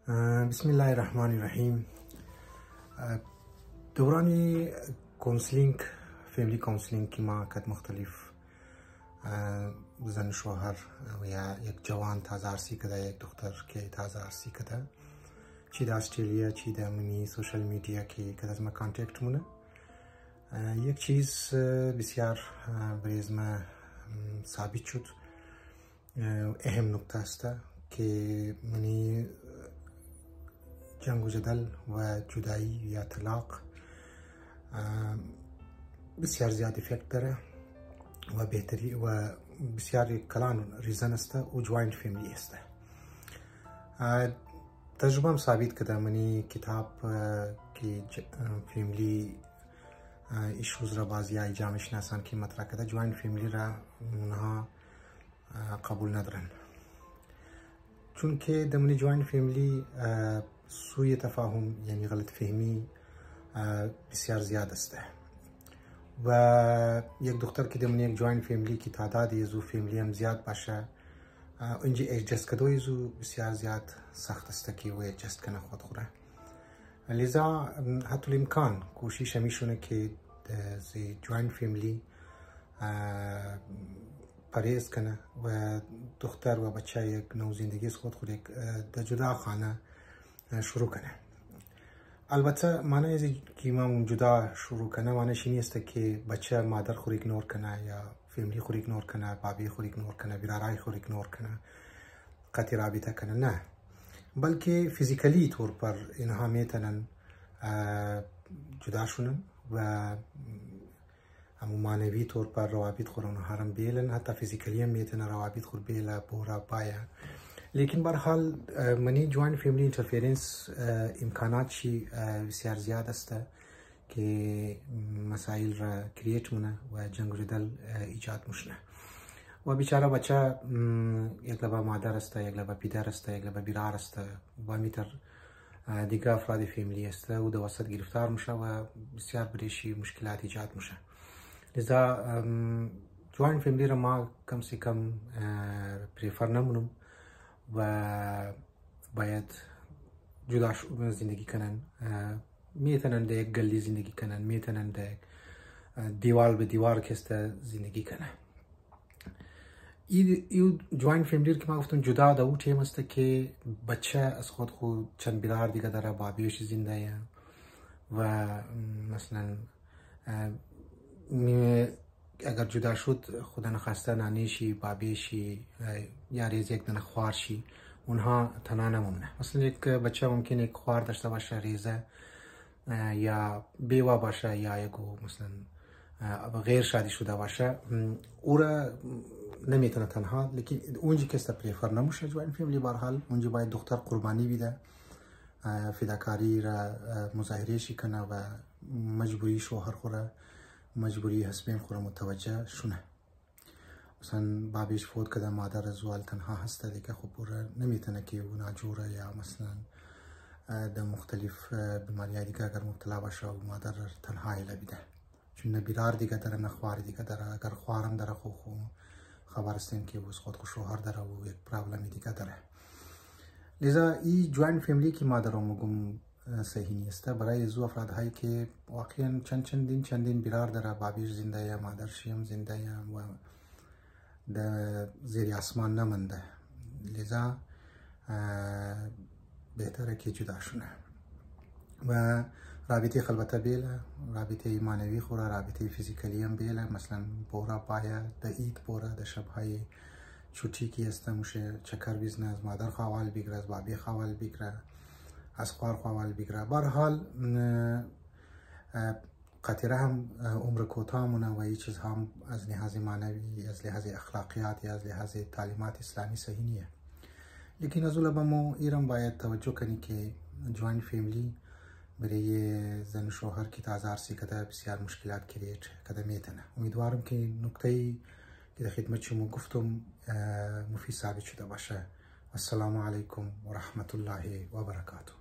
بسم الله الرحمن الرحیم. دورانی کانسلینگ، فیملی کانسلینگ که ما کد مختلف زن شوهر و یا یک جوان تازه عرصی کده، یک دختر که تازه عرصی کده، چی در استرالیا چی در منی سوشل میدیا که کده از ما کانتکت مونه. یک چیز بسیار بریز ما ثابت شد، اهم نکته است که منی جنگ و جدل و جدایی یا طلاق بسیار زیاد افکت داره و بهتری و بسیار کلان ریزن است و جوینت فیملی است. تجربه ثابت کرده منی کتاب که فیملی ایشوز را بازی های جامعه شناسان که مطرح کرده، جوینت فیملی را اونها قبول ندارن، چون که دمنی جوینت فیملی سوء تفاهم یعنی غلط فهمی بسیار زیاد است و یک دختر که دمنی یک جوینت فیملی کی تعداد یزو فیملی هم زیاد باشه، اینجا ادجست کدو یزو بسیار زیاد سخت است که و ادجست کنه خود خوره. لذا حتی الامکان کوشش میشونه که زی جوینت فیملی پرهیز کنه و دختر و بچه یک نو زندگی خود خود در جدا خانه شروع کنه. البته معنی از که ما جدا شروع کنه معنیش این است که بچه مادر خود ایگنور کنه یا فیملی خود ایگنور کنه، بابی خود ایگنور کنه، برادرای خود ایگنور کنه، قطع رابطه کنه، نه، بلکه فیزیکلی طور پر اینها میتونن جدا شونن و اما معنوی طور پر روابط خود اونها هم بیلن، حتی فیزیکلی هم میتونن روابط خود بیله بورا بایا. لیکن برحال منی جوینت فیملی اینترفیرنس امکانات چی بسیار زیاد است که مسائل را کریت مونه و جنگ و جدل ایجاد مشنه و بیچاره بچه یک لبه مادر است، یک لبه پدر است، یک لبه برادر است و میتر دیگه افراد فیملی است و در وسط گرفتار میشه و بسیار بریشی مشکلات ایجاد میشه. لذا جوینت فیملی را ما کم سی کم پریفر نمونم و باید جدا زندگی کنن. میتونن در یک گلی زندگی کنن، میتونن در دیوار به دیوار کسته زندگی کنن. این جوینت فیملی که ما گفتم جدا در اون تیم است که بچه از خود چند برادر دیگه داره، بابیش زنده و مثلا اگر جدا شد خدا نخواسته نانیشی، بابیشی یا ریز یک دونه خوارشی، اونها تنها نمونه. مثلا یک بچه ممکنه یک خوار داشته باشه ریزه یا بیوه باشه یا یکو مثلا غیر شادی شده باشه، او را نمیتونه تنها، لیکن اونجا کسی پریفر نموشه جوینت فیملی. برحال اونجا باید دختر قربانی بیده، فداکاری را مظاهره کنه و مجبوری شوهر خوره، مجبوری حسبین خوره متوجه شونه. مثلا بابیش فوت کده، مادر زوال تنها هسته دیگه، خب بوره نمیتونه که او ناجوره یا مثلا در مختلف بیماری دیگه اگر مبتلا باشه و مادر تنها ایله بیده، چون نه برادر دیگه داره نه خوار دیگه داره. اگر خوارم داره خو خبر استین که از خود شوهر داره و یک پرابلمی دیگه داره. لذا این جوینت فیملی که ما دارم میگم صحیح نیست برای زو افراد هایی که واقعا چندین برادر داره، بابیش زنده یا مادرشی هم زنده یا و در زیر آسمان نمانده. لذا بهتره که جدا شونه و رابطه خلوته بیله، رابطه معنوی خوره، رابطه فیزیکلی هم بیله. مثلا بورا باید در عید بورا در شبهای چوتی که است موشه چکر بیزنه، از مادر خوال بگیره، از بابی خوال بگیره، از خوار خوال بگیره. برحال قطره هم عمر کوتاه مونه و این چیز هم از لحاظ معنوی، از لحاظ اخلاقیات یا از لحاظ تعلیمات اسلامی صحیح نیه. لیکن از اول ما ایران باید توجه کنی که جوینت فیملی برای زن شوهر که تازه عرصی کده بسیار مشکلات کریت کده میتونه. امیدوارم که نکته که در خدمت شما گفتم مفید ثابت شده باشه. السلام علیکم و رحمت الله و برکاته.